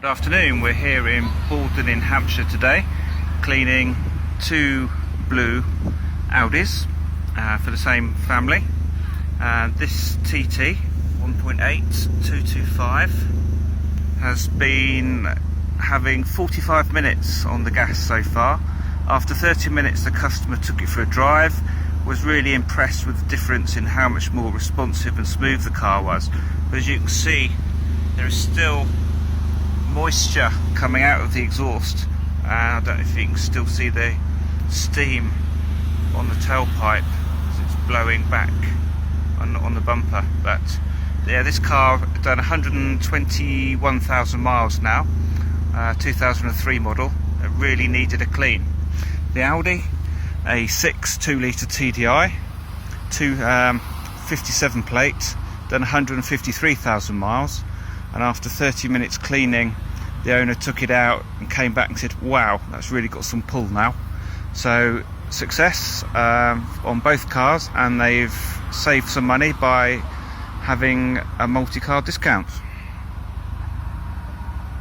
Good afternoon, we're here in Borden in Hampshire today, cleaning two blue Audis for the same family. This TT 1.8 225 has been having 45 minutes on the gas so far. After 30 minutes the customer took it for a drive, was really impressed with the difference in how much more responsive and smooth the car was. But as you can see, there is still moisture coming out of the exhaust. I don't know if you can still see the steam on the tailpipe as it's blowing back on the bumper. But yeah, this car done 121,000 miles now, 2003 model. It really needed a clean. The Audi, a 2-litre TDI, 57 plate, done 153,000 miles. And after 30 minutes cleaning, the owner took it out and came back and said, wow, that's really got some pull now. So success on both cars, and they've saved some money by having a multi-car discount.